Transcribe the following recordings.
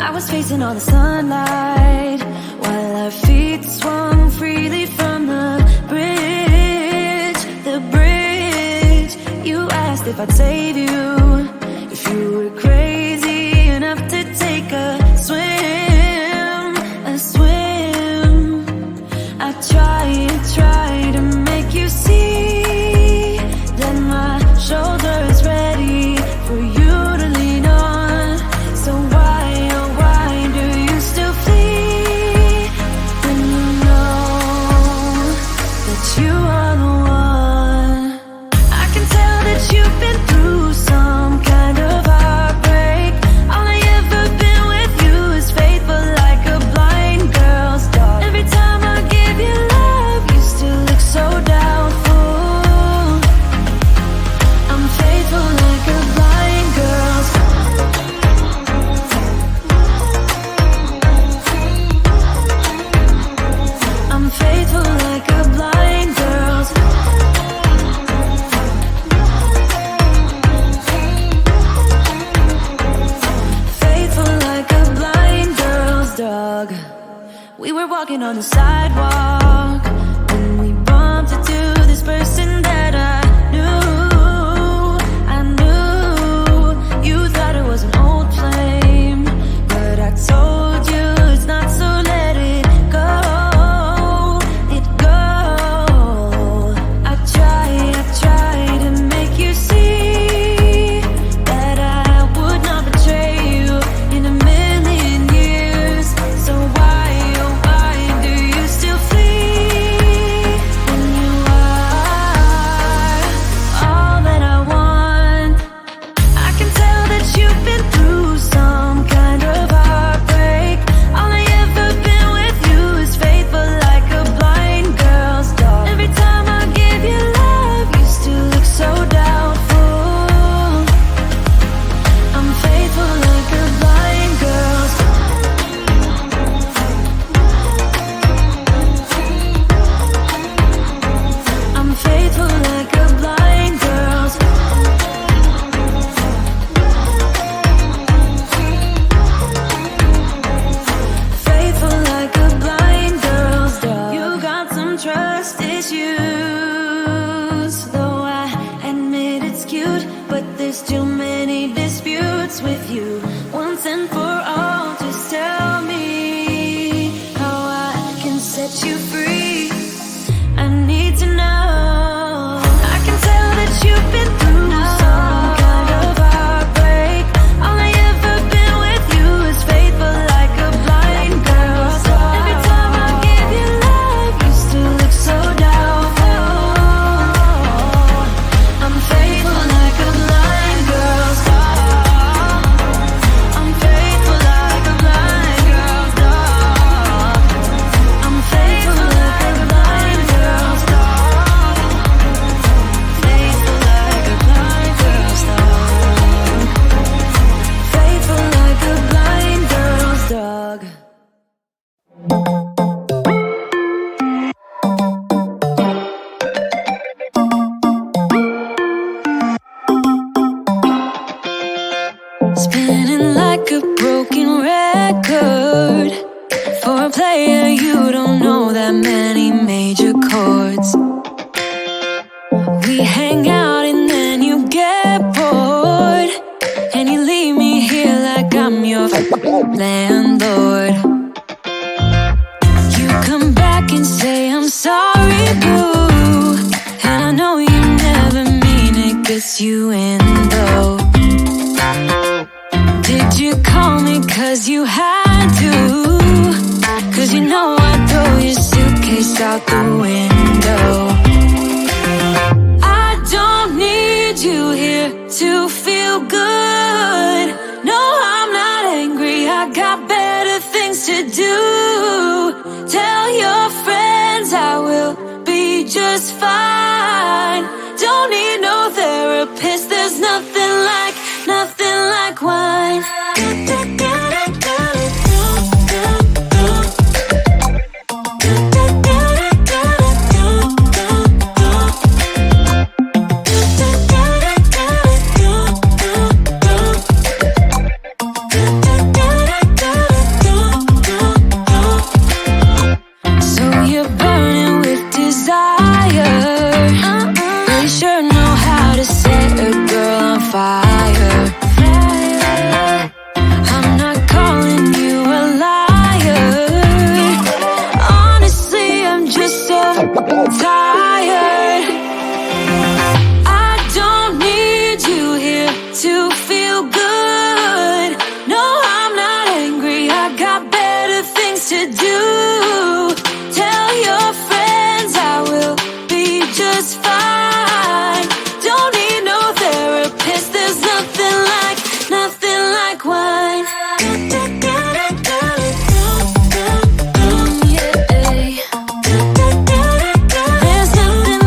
I was facing all the sunlight while our feet swung freely from the bridge. The bridge. You asked if I'd save you, if you were crazy enough to take a swim, a swim. I tried to make you see that my shoulder's ready for you to lean on. So why, oh why do you still flee when you know that you are the one? I can tell that you've been through some kind of heartbreak. All I ever been with you is faithful like a blind girl's dog. Every time I give you love, you still look so doubtful. I'm faithful like a blind girl's dog. I'm faithful like a blind girl's dog. Faithful like a blind girl's dog. We were walking on the sidewalk when we bumped into this person that I knew. You thought it was an old flame, but I told you it's not, so let it go. It go. I tried to make you see that I would not betray you in a million years. So why, oh why do you still flee when you are all that I want? I can tell that you've been through some kind of heartbreak. All I ever been with you is faithful like a blind girl's dog. Every time I give you love, you still look so doubtful. I'm faithful like a blind girl's dog. I'm faithful like a blind girl's dog. Faithful like a blind girl's dog. You got some trust issues, though I admit it's cute, but there's too many disputes with you. Once and for all, just tell me how I can set you free. I need to know. I can tell that you've been through some kind of heartbreak. All I ever been with you is faithful like a blind girl's dog. Every time I give you love, you still look so doubtful. I'm faithful like a blind girl's dog. I'm faithful like a blind girl's dog. I'm faithful like a blind girl's dog. Faithful like a blind girl's dog. Faithful like a blind girl's dog. Spinning like a broken record. For a player, you don't know that many major chords. We hang out and then you get bored, and you leave me here like I'm your landlord. You come back and say I'm sorry, boo, and I know you never mean it, gets you in though. Did you call me cause you had to? Cause you know I'd throw your suitcase out the window. I don't need you here to feel good. No, I'm not angry, I got better things to do. Tell your friends I will be just fine. Don't need no therapist, there's nothing like wine. tired. I don't need you here to feel good. No, I'm not angry, I got better things to do. Tell your friends I will be just fine. Don't need no therapist, there's nothing like wine. There's nothing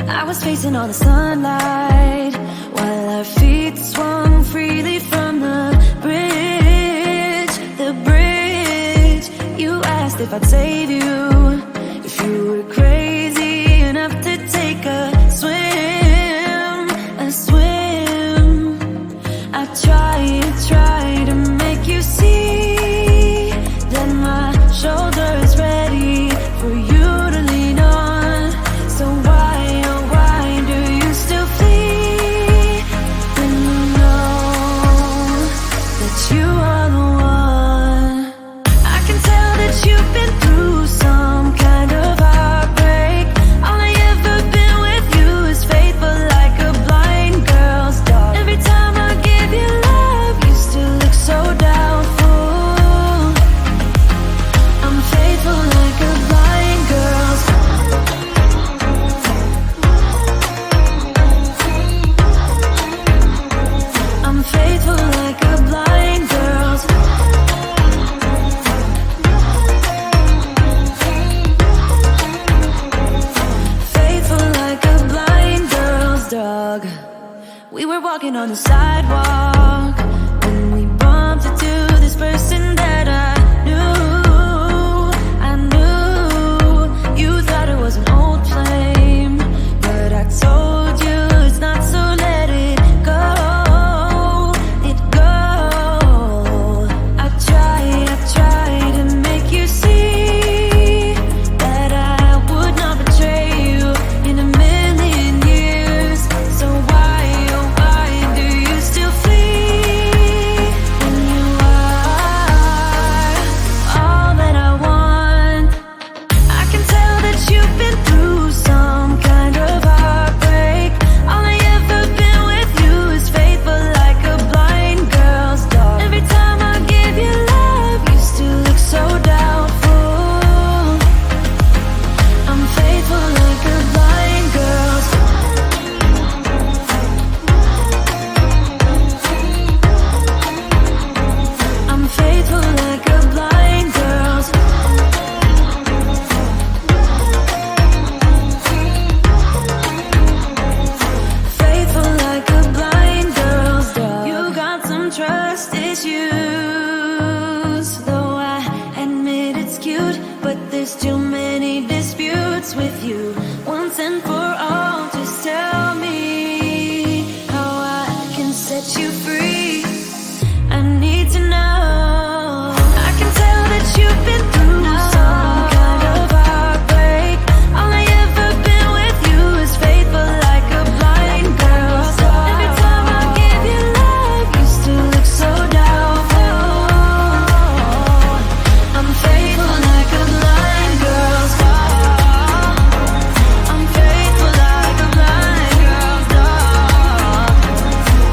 I was facing all the sunlight while our feet swung freely from the bridge. The bridge. You asked if I'd save you, if you were crazy enough to take a swim, a swim. I try to make you see that my shoulder's ready for you to lean on. So why, oh why do you still flee when you know that you are the one? I can tell that you've been through some kind of heartbreak. All I ever been with you is faithful like a blind girl's dog. Every time I give you love, you still look so doubtful. I'm faithful like a blind girl's dog. I'm faithful like a blind girl's dog. Faithful like a blind girl's dog. We were walking on the sidewalk when we bumped into this person that I knew. You thought it was an old flame, but I told you it's not, so let it go. It go. I try to make you see that I would not betray you in a million years. So why, oh why do you still flee when you are all that I want? I can tell that you've been through some kind of heartbreak. All I ever been with you is faithful like a blind girl's dog. Every time I give you love, you still look so doubtful. I'm faithful like a blind girl's dog. I'm faithful like a blind girl's dog. Faithful like a blind girl's dog. You got some trust issues, though I admit it's cute, but there's too many disputes with you. Once and for all, just tell me how I can set you free. I need to know. I can tell that you've been through some kind of heartbreak. All I ever been with you is faithful like a blind girl's dog. Every time I give you love, you still look so doubtful. I'm faithful like a blind girl's dog. I'm faithful like a blind girl's dog.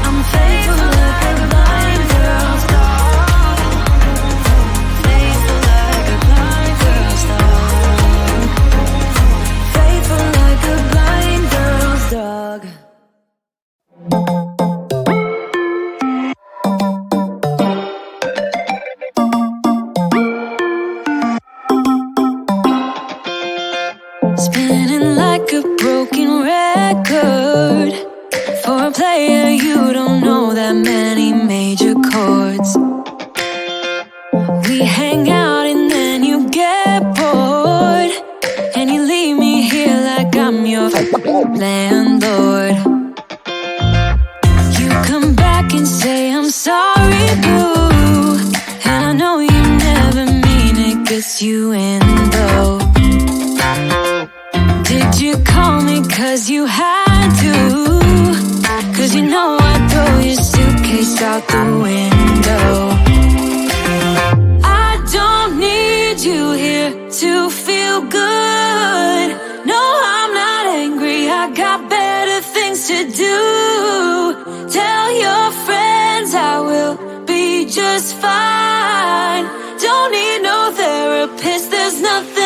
I'm faithful like a blind girl's dog. Faithful like a blind girl's dog. Faithful like a blind girl's dog. Spinning like a broken record. For a player, you don't know that many major chords. We hang out and then you get bored, and you leave me here like I'm your landlord. You come back and say I'm sorry, boo, and I know you never mean it, gets you in though. Did you call me cause you had to? Cause you know I'd throw your suitcase out the window. I don't need you here to feel good. No, I'm not angry, I got better things to do. Tell your friends I will be just fine. Don't need no therapist, there's nothing